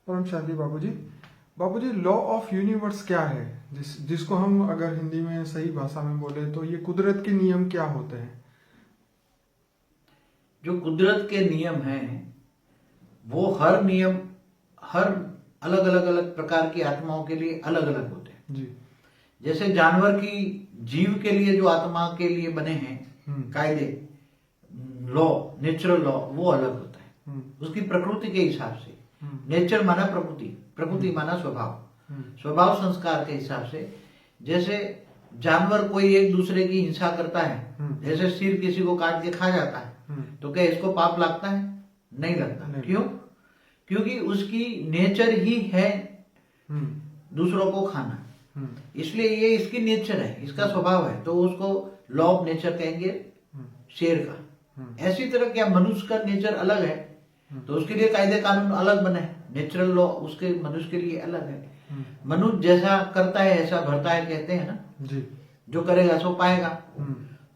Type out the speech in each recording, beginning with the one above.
परम शांति बाबूजी। बाबूजी, लॉ ऑफ यूनिवर्स क्या है? जिसको हम अगर हिंदी में सही भाषा में बोले तो ये कुदरत के नियम क्या होते हैं? जो कुदरत के नियम हैं वो हर नियम हर अलग प्रकार की आत्माओं के लिए अलग अलग होते हैं। जी। जैसे जानवर की जीव के लिए जो आत्मा के लिए बने हैं कायदे, लॉ, नेचुरल लॉ, वो अलग होता है उसकी प्रकृति के हिसाब से। नेचर माना प्रकृति, प्रकृति माना स्वभाव, स्वभाव संस्कार के हिसाब से। जैसे जानवर कोई एक दूसरे की हिंसा करता है, जैसे सिर किसी को काट के खा जाता है, तो क्या इसको पाप लगता है? नहीं लगता। क्यों? क्योंकि उसकी नेचर ही है दूसरों को खाना, इसलिए ये इसकी नेचर है, इसका स्वभाव है, तो उसको लॉ ऑफ नेचर कहेंगे शेर का। ऐसी तरह क्या मनुष्य का नेचर अलग है तो उसके लिए कायदे कानून अलग बने, नेचुरल लॉ उसके मनुष्य के लिए अलग है। मनुष्य जैसा करता है ऐसा भरता है, कहते हैं ना जी। जो करेगा सो पाएगा।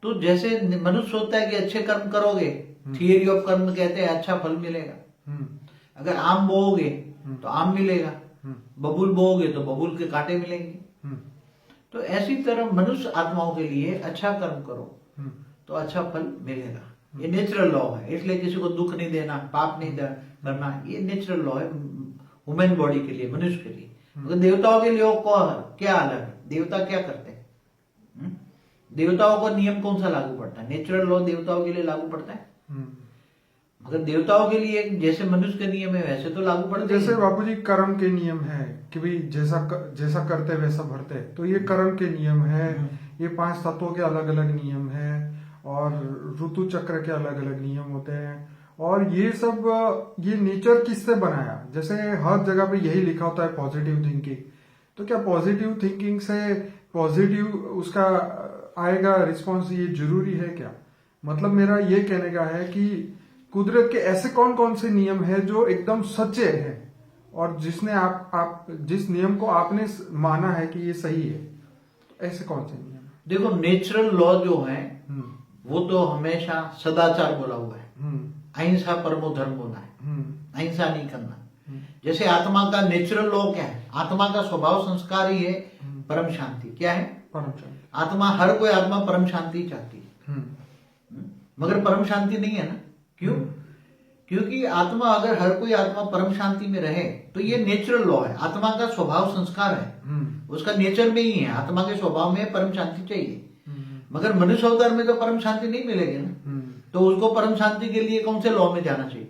तो जैसे मनुष्य सोचता है कि अच्छे कर्म करोगे, थियरी ऑफ कर्म कहते हैं, अच्छा फल मिलेगा। अगर आम बोओगे तो आम मिलेगा, बबूल बोओगे तो बबूल के कांटे मिलेंगे। तो ऐसी तरह मनुष्य आत्माओं के लिए अच्छा कर्म करो तो अच्छा फल मिलेगा। ये नेचुरल लॉ है, इसलिए किसी को दुख नहीं देना, पाप नहीं करना, ये नेचुरल लॉ है ह्यूमन बॉडी के लिए, मनुष्य के लिए। मगर देवताओं के लिए क्या अलग है? देवता क्या करते हैं? देवताओं को नियम कौन सा लागू पड़ता है? नेचुरल लॉ देवताओं के लिए लागू पड़ता है, मगर देवताओं के लिए जैसे मनुष्य के नियम है वैसे तो लागू पड़ते हैं। जैसे बाबूजी कर्म के नियम है कि भाई जैसा करते वैसा भरते, तो ये कर्म के नियम है। ये 5 तत्वों के अलग अलग नियम है और ऋतु चक्र के अलग अलग नियम होते हैं। और ये सब ये नेचर किससे बनाया? जैसे हर जगह पे यही लिखा होता है पॉजिटिव थिंकिंग, तो क्या पॉजिटिव थिंकिंग से पॉजिटिव उसका आएगा रिस्पॉन्स? ये जरूरी है क्या? मतलब मेरा ये कहने का है कि कुदरत के ऐसे कौन कौन से नियम है जो एकदम सच्चे हैं और जिसने आप जिस नियम को आपने माना है कि ये सही है, तो ऐसे कौन से नियम? देखो, नेचुरल लॉ जो है वो तो हमेशा सदाचार बोला हुआ है, अहिंसा परमो धर्म बोला है, अहिंसा नहीं करना। जैसे आत्मा का नेचुरल लॉ क्या है? आत्मा का स्वभाव संस्कार ही है परम शांति। क्या है? परम शांति। आत्मा, हर कोई आत्मा परम शांति चाहती है, मगर परम शांति नहीं है ना। क्यों? क्योंकि आत्मा, अगर हर कोई आत्मा परम शांति में रहे तो ये नेचुरल लॉ है, आत्मा का स्वभाव संस्कार है, उसका नेचर में ही है, आत्मा के स्वभाव में परम शांति चाहिए। मगर मनुष्य अवतार में तो परम शांति नहीं मिलेगी ना, तो उसको परम शांति के लिए कौन से लॉ में जाना चाहिए?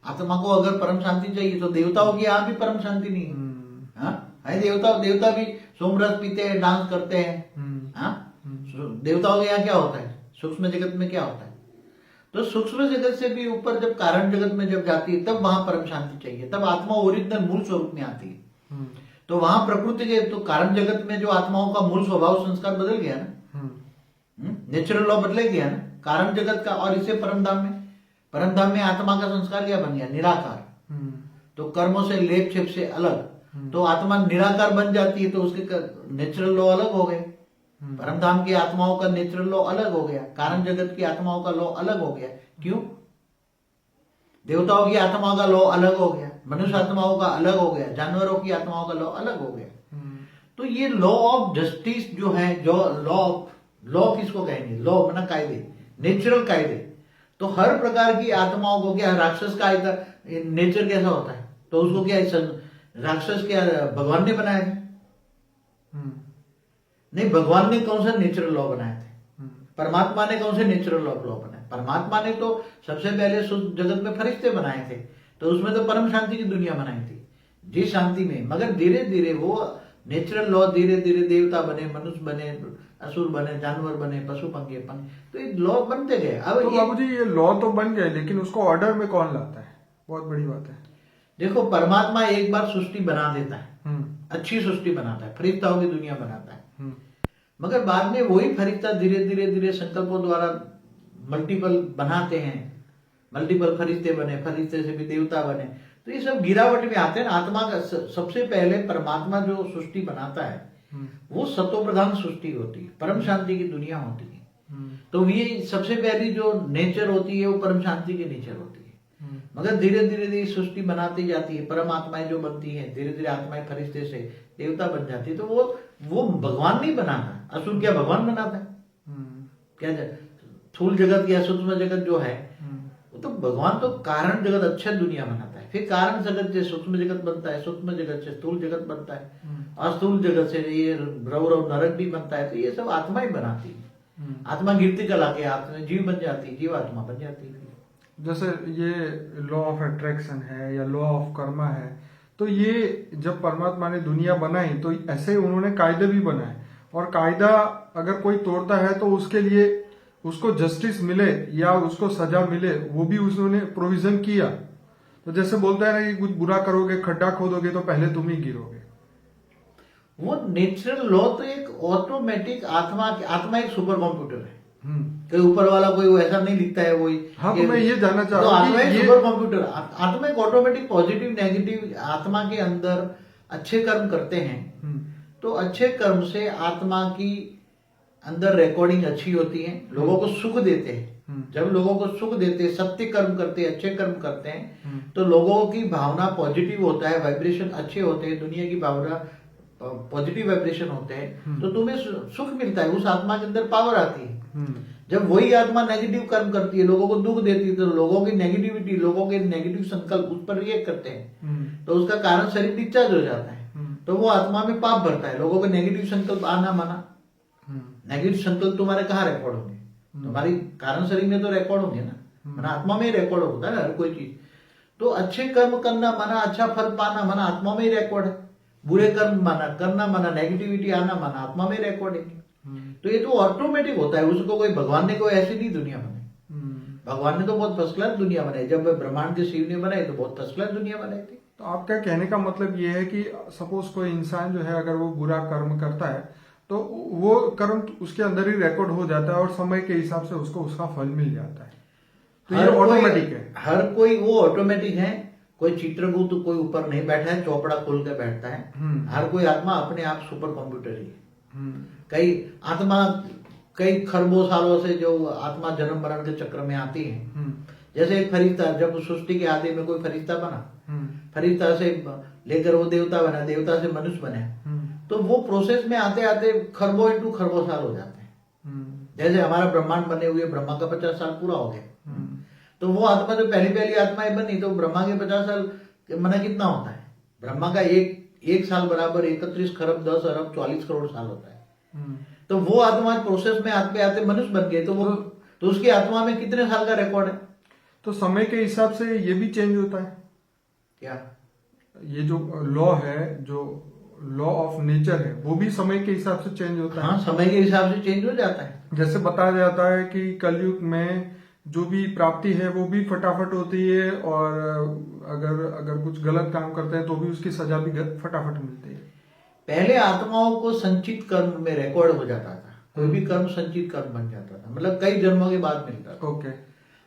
आत्मा को अगर परम शांति चाहिए तो देवताओं की यहाँ भी परम शांति नहीं है। हाँ, देवता भी सोमरस पीते हैं, डांस करते हैं। हाँ, देवताओं के यहाँ क्या होता है? सूक्ष्म जगत में क्या होता है? तो सूक्ष्म जगत से भी ऊपर जब कारण जगत में जब जाती है तब वहां परम शांति चाहिए, तब आत्मा ओरिजिनल मूल स्वरूप में आती है। तो वहां प्रकृति के, तो कारण जगत में जो आत्माओं का मूल स्वभाव संस्कार बदल गया ना, नेचुरल लॉ बदले गया ना कारण जगत का। और इसे परमधाम में आत्मा का संस्कार क्या बन गया? निराकार। तो कर्मों से लेप छेप से अलग, तो आत्मा निराकार बन जाती है, तो उसके नेचुरल लॉ अलग हो गए। परमधाम की आत्माओं का नेचुरल लॉ अलग हो गया, कारण जगत की आत्माओं का लॉ अलग हो गया। क्यों? देवताओं की आत्माओं का लॉ अलग हो गया, मनुष्य आत्माओं का अलग हो गया, जानवरों की आत्माओं का लॉ अलग हो गया। तो ये लॉ ऑफ जस्टिस जो है, जो लॉ किसको कहेंगे? लॉ बना कायदे, नेचुरल कायदे। तो हर प्रकार की आत्माओं को, क्या राक्षस का नेचर कैसा होता है? तो उसको क्या राक्षस क्या भगवान ने बनाया था? नहीं, भगवान ने कौन सा नेचुरल लॉ बनाए थे? परमात्मा ने कौन से नेचुरल लॉ बनाए? परमात्मा ने तो सबसे पहले जगत में फरिश्ते बनाए थे, तो उसमें तो परम शांति की दुनिया बनाई थी, जी शांति में। मगर धीरे धीरे वो नेचुरल लॉ, धीरे धीरे देवता बने, मनुष्य बने, असुर बने, जानवर बने, पशु पंखे बने, तो ये लॉ बनते गए। अब तो बाबूजी ये लॉ तो बन गए, लेकिन उसको ऑर्डर में कौन लाता है? बहुत बड़ी बात है। देखो, परमात्मा एक बार सृष्टि बना देता है, अच्छी सृष्टि बनाता है, फरिश्ताओं की दुनिया बनाता है, मगर बाद में वही फरिश्ता धीरे धीरे संकल्पों द्वारा मल्टीपल बनाते हैं, मल्टीपल फरिश्ते बने, फरिश्ते से भी देवता बने, तो ये सब गिरावट में आते हैं। आत्मा का सबसे पहले परमात्मा जो सृष्टि बनाता है वो सत्व प्रधान सृष्टि होती है, परम शांति की दुनिया होती है। तो ये सबसे पहली जो नेचर होती है वो परम शांति की नेचर होती है। मगर धीरे धीरे धीरे सृष्टि बनाती जाती है, परम आत्माएं जो बनती हैं, धीरे धीरे आत्माएं फरिश्ते से देवता बन जाती है। तो वो भगवान नहीं बनाता, असुर क्या भगवान बनाता है? क्या स्थूल जगत या सूक्ष्म जगत जो है वो तो भगवान तो कारण जगत अच्छा दुनिया बनाता है, फिर कारण जगत से सूक्ष्म जगत बनता है, सूक्ष्म जगत से स्थूल जगत बनता है, अस्थूल जगत से ये रव रव नरक भी बनता है। तो ये सब आत्मा ही बनाती है। आत्मा गिरती कला के आत्मा जीव बन जाती है, जीव आत्मा बन जाती है। जैसे ये लॉ ऑफ अट्रैक्शन है या लॉ ऑफ कर्मा है, तो ये जब परमात्मा ने दुनिया बनाई तो ऐसे उन्होंने कायदे भी बनाए, और कायदा अगर कोई तोड़ता है तो उसके लिए उसको जस्टिस मिले या उसको सजा मिले, वो भी उन्होंने प्रोविजन किया। तो जैसे बोलते हैं ना कि कुछ बुरा करोगे, खड्डा खोदोगे तो पहले तुम ही गिरोगे। वो नेचुरल लॉ तो एक ऑटोमेटिक आत्मा एक सुपर कंप्यूटर है। कोई ऊपर वाला कोई वो ऐसा नहीं दिखता है वही। हाँ, तो मैं ये जानना चाह तो रहा हूँ आत्मा एक कि सुपर कंप्यूटर, आत्मा एक ऑटोमेटिक पॉजिटिव नेगेटिव, आत्मा के अंदर अच्छे कर्म करते हैं तो अच्छे कर्म से आत्मा की अंदर रिकॉर्डिंग अच्छी होती है, लोगों को सुख देते हैं। जब लोगों को सुख देते हैं, सत्य कर्म करते हैं, अच्छे कर्म करते हैं, तो लोगों की भावना पॉजिटिव होता है, वाइब्रेशन अच्छे होते हैं, दुनिया की भावना पॉजिटिव वाइब्रेशन होते हैं, तो तुम्हें सुख मिलता है, उस आत्मा के अंदर पावर आती है। जब वही आत्मा नेगेटिव कर्म करती है, लोगों को दुख देती है, तो लोगों की नेगेटिविटी, लोगों के नेगेटिव संकल्प उस पर रिएक्ट करते हैं, तो उसका कारण शरीर डिस्चार्ज हो जाता है, तो वो आत्मा में पाप भरता है। लोगों के नेगेटिव संकल्प आना माना, नेगेटिव संकल्प तुम्हारे कहाँ रिकॉर्ड होंगे? तुम्हारी कारण शरीर में तो रिकॉर्ड होंगे ना, आत्मा में ही रिकॉर्ड होता है हर कोई चीज। तो अच्छे कर्म करना माना, अच्छा फल पाना माना, आत्मा में ही रिकॉर्ड है। बुरे कर्म माना, करना माना, नेगेटिविटी आना माना, आत्मा में रिकॉर्ड है। तो ये तो ऑटोमेटिक होता है, उसको कोई भगवान ने कोई ऐसी नहीं दुनिया बनाई। भगवान ने तो बहुत फर्स्ट क्लास दुनिया बनाई, जब ब्रह्मांड के शिव ने बनाई तो बहुत फर्स्ट क्लास दुनिया बनाई थी। तो आपका कहने का मतलब ये है कि सपोज कोई इंसान जो है अगर वो बुरा कर्म करता है तो वो कर्म उसके अंदर ही रिकॉर्ड हो जाता है और समय के हिसाब से उसको उसका फल मिल जाता है। तो ये ऑटोमेटिक है, हर कोई वो ऑटोमेटिक है। कोई चित्रगुप्त कोई ऊपर नहीं बैठा है, चौपड़ा खोल के बैठता है। हर कोई आत्मा अपने आप सुपर कंप्यूटर ही है। कई आत्मा कई खरबों सालों से जो आत्मा जन्म मरण के चक्र में आती है, जैसे एक फरिश्ता, जब सृष्टि के आदि में कोई फरिश्ता बना, फरिश्ता से लेकर वो देवता बना, देवता से मनुष्य बने, तो वो प्रोसेस में आते आते खरबों इंटू खरबों साल हो जाते हैं। जैसे हमारा ब्रह्मांड बने हुए ब्रह्मा का 50 साल पूरा हो गया, तो वो आत्मा जो पहली पहली आत्माएं बनी, तो ब्रह्मा के 50 साल मना कितना होता है? ब्रह्मा का एक साल बराबर 31 खरब 10 अरब 44 करोड़ साल होता है। तो वो आत्मा प्रोसेस में आते आते मनुष्य बन गए, तो उसकी आत्मा में कितने साल का रिकॉर्ड है? तो समय के हिसाब से ये भी चेंज होता है क्या? ये जो लॉ है, जो लॉ ऑफ नेचर है, वो भी समय के हिसाब से चेंज होता है। हाँ, समय के हिसाब से चेंज हो जाता है। जैसे बताया जाता है कि कलयुग में जो भी प्राप्ति है वो भी फटाफट होती है, और अगर कुछ गलत काम करते हैं तो भी उसकी सजा भी फटाफट मिलती है। पहले आत्माओं को संचित कर्म में रिकॉर्ड हो जाता था, कोई भी कर्म संचित कर्म बन जाता था, मतलब कई जन्मों के बाद मिलता था। ओके।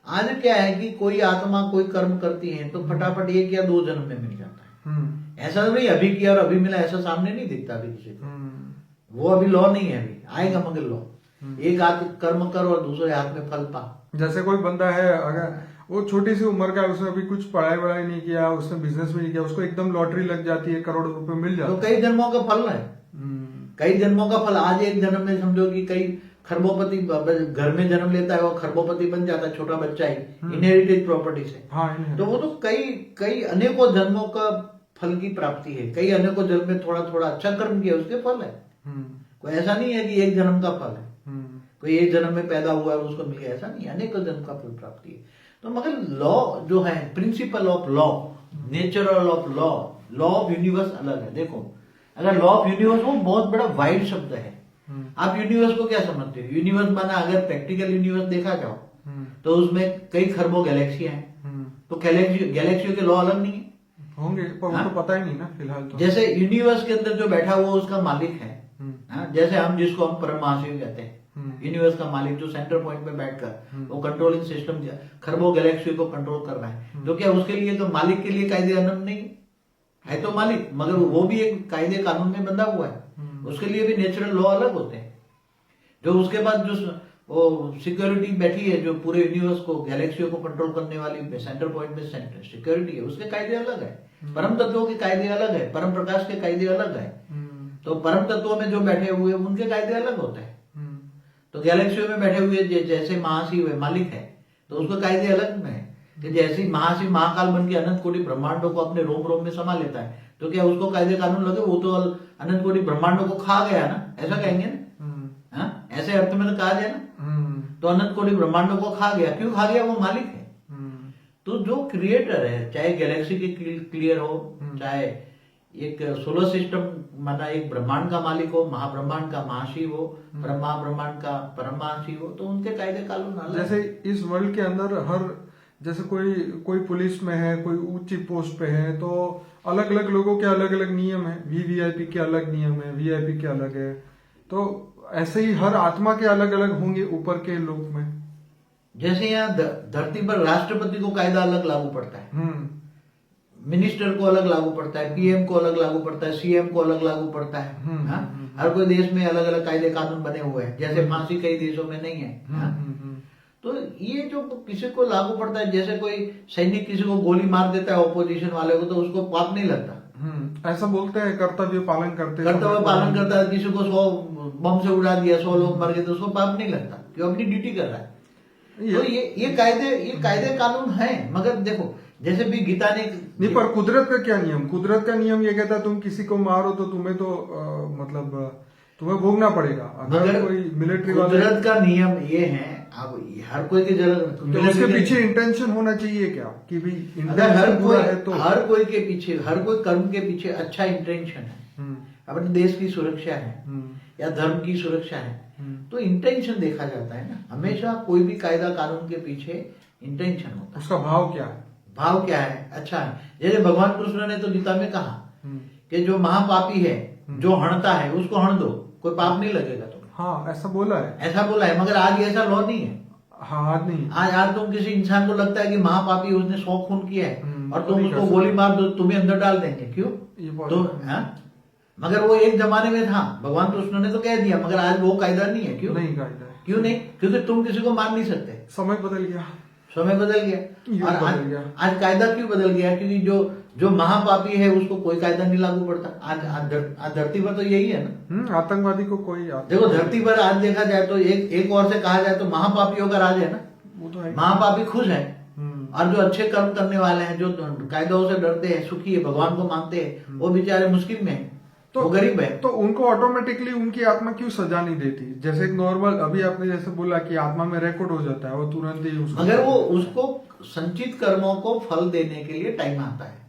आज क्या है कि कोई आत्मा कोई कर्म करती है तो फटाफट 1 या 2 जन्म में मिल जाता है। ऐसा नहीं अभी किया और अभी मिला, ऐसा सामने नहीं दिखता अभी किसी को। वो अभी लॉ नहीं है, अभी आएगा मगर लॉ। एक हाथ कर्म कर और दूसरे हाथ में फल पा। जैसे कोई बंदा है, अगर वो छोटी सी उम्र का है, उसने अभी कुछ पढ़ाई वढ़ाई नहीं किया, उसने बिजनेस भी नहीं किया, उसको एकदम लॉटरी लग जाती है, करोड़ों रुपए मिल जाते हैं। तो कई जन्मों का फल है, कई जन्मों का फल। आज एक जन्म में समझो कि कई खरबोपति घर में जन्म लेता है, वो खरबोपति बन जाता है, छोटा बच्चा ही, इनहेरिटेड प्रॉपर्टी से। हाँ, तो वो तो कई अनेकों जन्मों का फल की प्राप्ति है। कई अनेकों जन्म में थोड़ा थोड़ा अच्छा कर्म किया, उसके फल है। कोई ऐसा नहीं है कि एक जन्म का फल है, कोई एक जन्म में पैदा हुआ है उसको मिल गया, ऐसा नहीं। अनेकों जन्म का फल प्राप्ति है। तो मगर लॉ जो है, principle of law, natural of law, law of universe अलग है। देखो, अगर लॉ ऑफ यूनिवर्स वो बहुत बड़ा वाइड शब्द है। आप यूनिवर्स को क्या समझते हो? यूनिवर्स माना अगर प्रैक्टिकल यूनिवर्स देखा जाओ तो उसमें कई खरबों गैलेक्सियां हैं, तो गैलेक्सियों के लॉ अलग नहीं है होंगे, पर वो तो पता ही नहीं ना फिलहाल तो। जैसे यूनिवर्स के अंदर जो बैठा हुआ उसका मालिक है, जैसे हम जिसको हम परम महाशिव कहते हैं, यूनिवर्स का मालिक जो सेंटर पॉइंट पे बैठकर वो कंट्रोलिंग सिस्टम खरबों गैलेक्सी को कंट्रोल कर रहा है। तो क्या उसके लिए तो मालिक के लिए कायदे कानून नहीं है? तो मालिक, मगर वो भी एक कायदे कानून में बंधा हुआ है, उसके लिए भी नेचुरल लॉ अलग होते हैं। जो उसके बाद जो वो सिक्योरिटी बैठी है जो पूरे यूनिवर्स को, गैलेक्सियों को कंट्रोल करने वाली सेंटर पॉइंट में सेंटर सिक्योरिटी है, उसके कायदे अलग है। परम तत्वों के कायदे अलग है, परम प्रकाश के कायदे अलग है। तो परम तत्वों में जो बैठे हुए उनके कायदे अलग होते हैं। तो गैलेक्सियों में बैठे हुए जैसे महाशिव है, मालिक है, तो उसके कायदे अलग में है कि जैसे महाशिव महाकाल बन के अनंत कोटि ब्रह्मांडों को अपने रोम रोम में समा लेता है, तो क्या उसको कायदे कानून लगे? वो तो अनंत कोटि ब्रह्मांडों को खा गया ना, ऐसा कहेंगे ना? ऐसे अर्थ में तो कहा जाए ना, तो अनंत कोटि ब्रह्मांडों को खा गया। क्यों खा गया? वो मालिक है। तो जो क्रिएटर है, चाहे गैलेक्सी के क्लियर हो, चाहे एक सोलर सिस्टम माना एक ब्रह्मांड का मालिक हो, महाब्रह्मांड का महाशिव हो, महाब्रह्मांड का परम महाशिव हो, तो उनके कायदे कानून अलग। जैसे इस वर्ल्ड के अंदर हर, जैसे कोई पुलिस में है, कोई ऊंची पोस्ट पे है, तो अलग अलग लोगों के अलग अलग नियम है। वीवीआईपी के अलग नियम है, वीआईपी के अलग है। तो ऐसे ही हर आत्मा के अलग अलग होंगे ऊपर के लोक में। जैसे यहाँ धरती पर राष्ट्रपति को कायदा अलग लागू पड़ता है, मिनिस्टर को अलग लागू पड़ता है, पीएम को अलग लागू पड़ता है, सीएम को अलग लागू पड़ता है। हर कोई देश में अलग अलग कायदे कानून बने हुए हैं, जैसे फांसी कई देशों में नहीं है। तो ये जो किसी को लागू पड़ता है, जैसे कोई सैनिक किसी को गोली मार देता है ऑपोजिशन वाले को, तो उसको पाप नहीं लगता। ऐसा बोलते हैं, कर्तव्य पालन करते करता है। किसी को 100 बम से उड़ा दिया, 100 लोग मर गए, तो उसको पाप नहीं लगता, क्यों? अपनी ड्यूटी कर रहा है। तो ये कायदे कानून है। मगर देखो, जैसे भी गीता ने नहीं, पर कुदरत का क्या नियम? कुदरत का नियम ये कहता है तुम किसी को मारो तो तुम्हें तो मतलब तुम्हें भोगना पड़ेगा। अगर कोई मिलिट्री वाले, कुदरत का नियम ये है, अब हर कोई के तो उसके पीछे इंटेंशन होना चाहिए क्या कि भी अगर हर कोई के पीछे, हर कोई कर्म के पीछे अच्छा इंटेंशन है, अपने देश की सुरक्षा है या धर्म की सुरक्षा है, तो इंटेंशन देखा जाता है ना। हमेशा कोई भी कायदा कानून के पीछे इंटेंशन होता है। उसका भाव क्या है? भाव क्या है? अच्छा है। जैसे भगवान कृष्ण ने तो गीता में कहा कि जो महापापी है, जो हणता है, उसको हण दो, कोई पाप नहीं लगेगा तुम्हें। हाँ, ऐसा बोला है, ऐसा बोला है। मगर आज ऐसा लॉ नहीं है। हाँ, आज नहीं। आज तुम किसी इंसान को लगता है कि महापापी, उसने 100 खून किया है, और तुम उसको गोली मार दो, तुम्हें अंदर डाल देंगे। क्यों? तो मगर वो एक जमाने में था, भगवान कृष्ण ने तो कह दिया, मगर आज वो कायदा नहीं है। क्यों नहीं कायदा? क्यों नहीं? क्योंकि तुम किसी को मार नहीं सकते। समय बदल गया, समय बदल गया। और आज कायदा क्यों बदल गया? क्योंकि जो महापापी है उसको कोई कायदा नहीं लागू पड़ता। आज धरती पर तो यही है ना। आतंकवादी को कोई देखो, धरती पर आज देखा जाए तो एक और से कहा जाए तो महापापियों का राज है ना। वो तो है। महापापी खुश है, और जो अच्छे कर्म करने वाले हैं, जो कायदों से डरते हैं, सुखी है, भगवान को मानते हैं, वो बेचारे मुश्किल में है, तो वो गरीब है। तो उनको ऑटोमेटिकली उनकी आत्मा क्यों सजा नहीं देती? जैसे एक नॉर्मल, अभी आपने जैसे बोला कि आत्मा में रिकॉर्ड हो जाता है, वो तुरंत ही मगर वो उसको संचित कर्मों को फल देने के लिए टाइम आता है।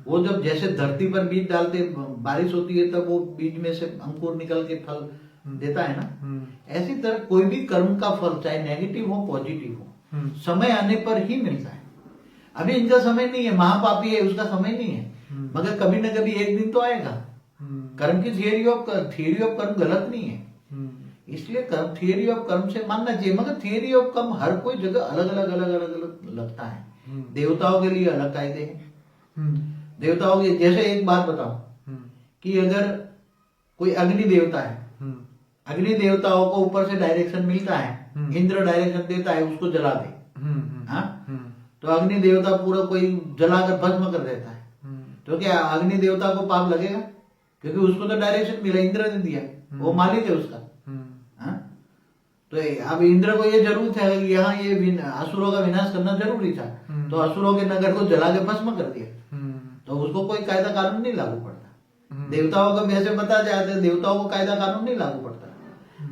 वो जब जैसे धरती पर बीज डालते, बारिश होती है, तब वो बीज में से अंकुर निकल के फल देता है ना। ऐसी तरह कोई भी कर्म का फल, चाहे नेगेटिव हो पॉजिटिव हो, समय आने पर ही मिलता है। अभी इनका समय नहीं है, महापापी है, उसका समय नहीं है, मगर कभी न कभी एक दिन तो आएगा। कर्म की थियरी ऑफ कर्म गलत नहीं है, इसलिए कर्म, थियरी ऑफ कर्म से मानना चाहिए। मगर थियरी ऑफ कर्म हर कोई जगह अलग अलग लगता है। देवताओं के लिए अलग कायदे हैं। देवताओं के, जैसे एक बात बताओ कि अगर कोई अग्नि देवता है, अग्नि देवताओं को ऊपर से डायरेक्शन मिलता है, इंद्र डायरेक्शन देता है उसको जला दे, तो अग्नि देवता पूरा कोई जलाकर भस्म कर देता है, तो क्या अग्नि देवता को पाप लगेगा? क्योंकि उसको तो डायरेक्शन मिला, इंद्र ने दिया, वो मालिक है उसका। तो अब इंद्र को ये जरूरत है कि यहाँ ये असुरों का विनाश करना जरूरी था, तो असुरों के नगर को जला के भस्म कर दिया, तो उसको कोई कायदा कानून नहीं लागू पड़ता। देवताओं को वैसे बता जाते हैं, देवताओं को कायदा कानून नहीं लागू पड़ता,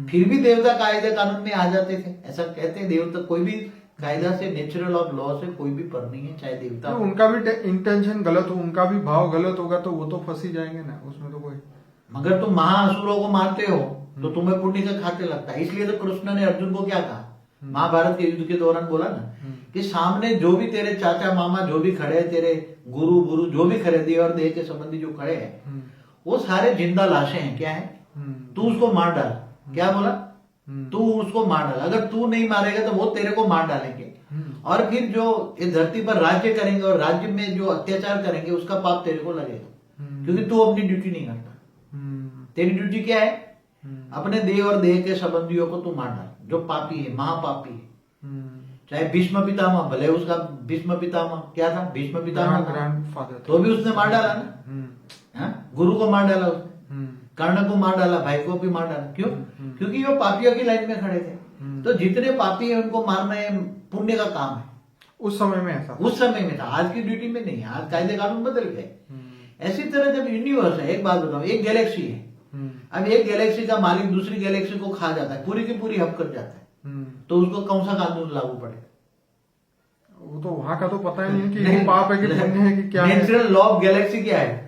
फिर भी देवता कायदे कानून में आ जाते थे। ऐसा कहते हैं, देवता कोई भी कायदा से, नेचुरल ऑफ लॉ से कोई भी पर नहीं है, चाहे देवता। तो उनका भी इंटेंशन गलत हो, उनका भी भाव गलत होगा, तो वो तो फंसी जाएंगे ना उसमें तो कोई। मगर तुम महाअसुरों को मारते हो तो तुम्हें पुण्य का खाते लगता है। इसलिए तो कृष्ण ने अर्जुन को क्या कहा, महाभारत के युद्ध के दौरान बोला ना कि सामने जो भी तेरे चाचा मामा जो भी खड़े हैं, तेरे गुरु जो भी खड़े, देव और देह के संबंधी जो खड़े हैं, वो सारे जिंदा लाशें हैं। क्या है? तू उसको मार डाल। क्या बोला? तू उसको मार डाल। अगर तू नहीं मारेगा तो वो तेरे को मार डालेंगे, और फिर जो इस धरती पर राज्य करेंगे और राज्य में जो अत्याचार करेंगे उसका पाप तेरे को लगेगा, क्योंकि तू अपनी ड्यूटी नहीं करता। तेरी ड्यूटी क्या है? अपने देह और देह के संबंधियों को तू मार डाल, जो पापी है, महापापी है। चाहे भीष्म पितामह, भले उसका भीष्म पितामह क्या था, भीष्म पितामह था, ग्रैंडफादर तो भी उसने मार डाला ना। हाँ? गुरु को मार डाला उसने, कर्ण को मार डाला, भाई को भी मार डाला। क्यों? क्योंकि वो पापियों की लाइन में खड़े थे। तो जितने पापी है उनको मारना ये पुण्य का काम है। उस समय में ऐसा था। उस समय में था, आज की ड्यूटी में नहीं है। आज कायदे कानून बदल गए। ऐसी तरह जब यूनिवर्स है, एक बात बताओ, एक गैलेक्सी है, अब एक गैलेक्सी का मालिक दूसरी गैलेक्सी को खा जाता है, पूरी की पूरी हब कर जाता है, तो उसको कौन सा कानून लागू पड़ेगा? वो तो वहां का तो पता ही नहीं कि वो पाप है कि पुण्य है कि क्या है। नेचुरल लॉ ऑफ गैलेक्सी क्या है?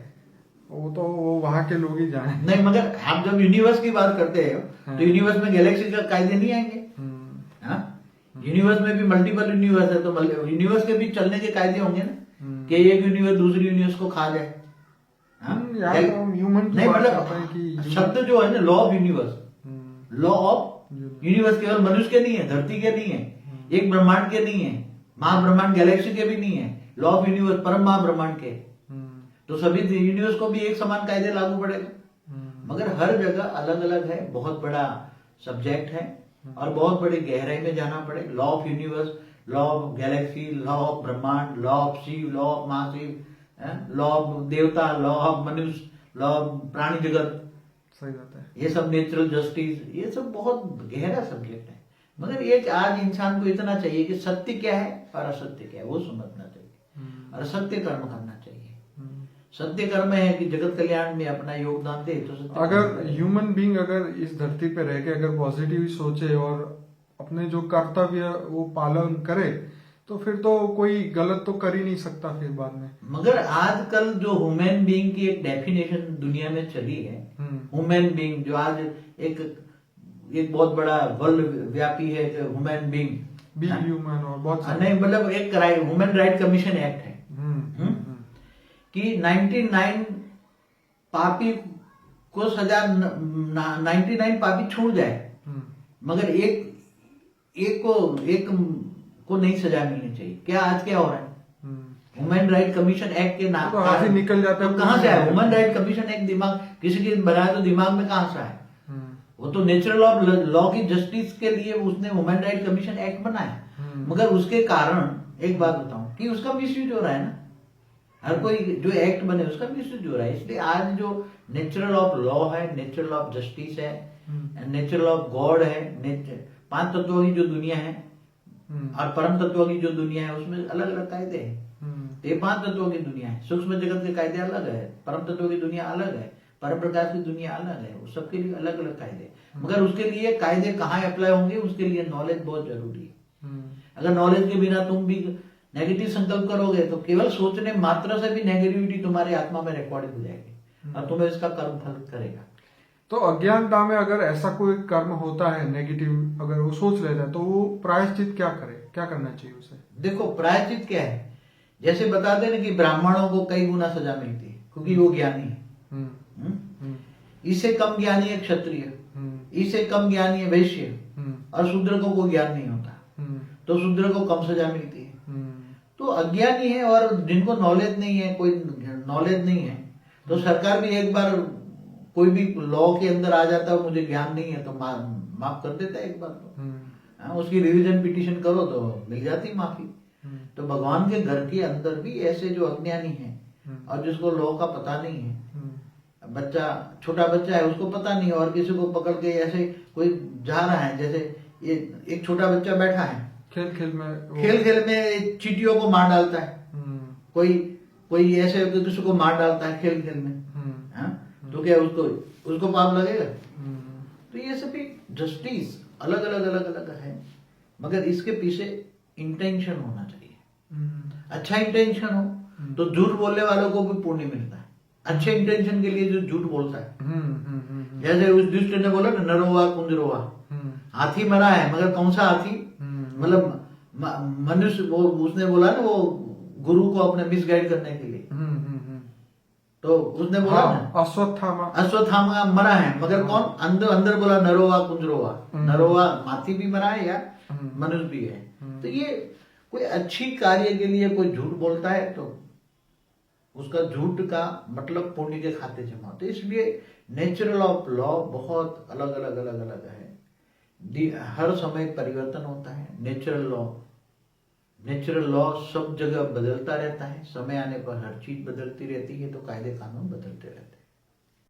वो तो वो वहां के लोग ही जाने। नहीं, मगर आप जब यूनिवर्स की बात करते हो तो यूनिवर्स में गैलेक्सी का कायदे नहीं आएंगे। हाँ? यूनिवर्स में भी मल्टीपल यूनिवर्स है, तो यूनिवर्स के भी चलने के कायदे होंगे ना, कि एक यूनिवर्स दूसरी यूनिवर्स को खा जाए। यार तो ह्यूमन की नहीं, बात मतलब करते हैं कि शब्द जो है ना, law of universe, law of universe केवल मनुष्य के नहीं है, धरती के नहीं है, एक ब्रह्मांड के नहीं है, महाब्रह्मांड गैलेक्सी के भी नहीं है, लॉ ऑफ यूनिवर्स परम महाब्रह्मांड के। तो सभी यूनिवर्स को भी एक समान कायदे लागू पड़ेगा। मगर हर जगह अलग अलग है, बहुत बड़ा सब्जेक्ट है और बहुत बड़ी गहराई में जाना पड़ेगा। Law of universe, law of galaxy, law of ब्रह्मांड, law of Shiva, law of Mahashiva, law of देवता, लॉ ऑफ मनुष्य, लॉ ऑफ प्राणी जगत, सही बात है, ये सब नेचुरल जस्टिस, ये सब बहुत गहरा सब्जेक्ट है। मगर ये आज इंसान को इतना चाहिए कि सत्य क्या है और असत्य क्या है वो समझना चाहिए, और सत्य कर्म करना चाहिए। सत्य कर्म है कि जगत कल्याण में अपना योगदान दे, तो सत्य अगर ह्यूमन बीइंग अगर इस धरती पे रह के अगर पॉजिटिव सोचे और अपने जो कर्तव्य वो पालन करे, तो फिर तो कोई गलत तो कर ही नहीं सकता फिर बाद में। मगर आजकल जो ह्यूमन बीइंग की एक डेफिनेशन दुनिया में चली है, ह्यूमन बीइंग जो आज एक बहुत बड़ा वर्ल्ड व्यापी है, ह्यूमन बीइंग, बी ह्यूमन और बहुत नहीं, मतलब एक ह्यूमन राइट कमीशन एक्ट है कि 99 पापी को सजा, 99 पापी छोड़ जाए, मगर एक को नहीं सजा मिलनी चाहिए। क्या आज क्या हो रहा है? ह्यूमन राइट कमीशन एक्ट के नाम तो हाथ ही निकल जाता है। तो कहां से आया ह्यूमन राइट कमीशन एक्ट? दिमाग किसी के बनाया तो दिमाग में कहां से आया? वो तो नेचुरल ऑफ लॉ की जस्टिस के लिए उसने ह्यूमन राइट कमीशन एक्ट बनाया, मगर उसके कारण एक बात बताऊं कि उसका मिसयूज हो रहा है ना। हर कोई जो एक्ट बने उसका मिसयूज हो रहा है। इसलिए आज जो नेचुरल ऑफ लॉ है, नेचुरल ऑफ जस्टिस है, नेचुरल ऑफ गॉड है, 5 तत्वों की जो दुनिया है और परम तत्वों की जो दुनिया है, उसमें अलग अलग कायदे हैं। ये 5 तत्वों की दुनिया है, सूक्ष्म जगत के कायदे अलग है, परम तत्वों की दुनिया अलग है, परम प्रकाश की दुनिया अलग है, उस सबके लिए अलग अलग कायदे। मगर उसके लिए कायदे कहाँ अप्लाई होंगे, उसके लिए नॉलेज बहुत जरूरी है। अगर नॉलेज के बिना तुम भी नेगेटिव संकल्प करोगे तो केवल सोचने मात्र से भी नेगेटिविटी तुम्हारे आत्मा में रिकॉर्डिंग हो जाएगी और तुम्हें इसका कर्म फल करेगा। तो अज्ञानता में अगर ऐसा कोई कर्म होता है नेगेटिव, अगर वो सोच लेता है, तो वो प्रायश्चित क्या करे, क्या करना चाहिए उसे? देखो, प्रायश्चित क्या है, जैसे बताते ना कि ब्राह्मणों को कई गुना सजा मिलती है क्योंकि वो ज्ञानी है। इससे कम ज्ञानी है क्षत्रिय, इससे कम ज्ञानी है वैश्य, और शूद्र को कोई ज्ञान नहीं होता, तो शूद्र को कम सजा मिलती है। तो अज्ञानी है और जिनको नॉलेज नहीं है, कोई नॉलेज नहीं है, तो सरकार भी एक बार कोई भी लॉ के अंदर आ जाता है, मुझे ज्ञान नहीं है तो माफ कर देता है एक बार। तो उसकी रिवीजन पिटीशन करो तो मिल जाती माफी। तो भगवान के घर के अंदर भी ऐसे जो अज्ञानी है और जिसको लॉ का पता नहीं है, बच्चा, छोटा बच्चा है, उसको पता नहीं है और किसी को पकड़ के ऐसे कोई जा रहा है, जैसे ये एक छोटा बच्चा बैठा है, खेल खेल में चींटियों को मार डालता है, कोई ऐसे किसी को मार डालता है खेल खेल में, तो क्या उसको पाप लगेगा? तो ये सभी जस्टिस अलग अलग है, मगर इसके पीछे इंटेंशन होना चाहिए। अच्छा इंटेंशन हो तो झूठ बोलने वालों को भी पुण्य मिलता है। अच्छे इंटेंशन के लिए जो झूठ बोलता है, जैसे उस दुष्ट ने बोला ना, नरोवा कुंजरोवा, हाथी मरा है, मगर कौन सा हाथी? मतलब मनुष्य, वो उसने बोला ना, वो गुरु को अपने मिसगाइड करने के लिए, तो उसने बोला ना अश्वत्थामा मरा है, मगर कौन? अंदर बोला नरोवा कुंजरोवा, नरोवा हाथी भी मरा है या मनुष्य भी है। तो ये कोई अच्छी कार्य के लिए कोई झूठ बोलता है तो उसका झूठ का मतलब पुण्य के खाते जमा होते। इसलिए नेचुरल ऑफ लॉ बहुत अलग अलग अलग अलग है। हर समय परिवर्तन होता है। नेचुरल लॉ सब जगह बदलता रहता है। समय आने पर हर चीज बदलती रहती है, तो कायदे कानून बदलते रहते हैं।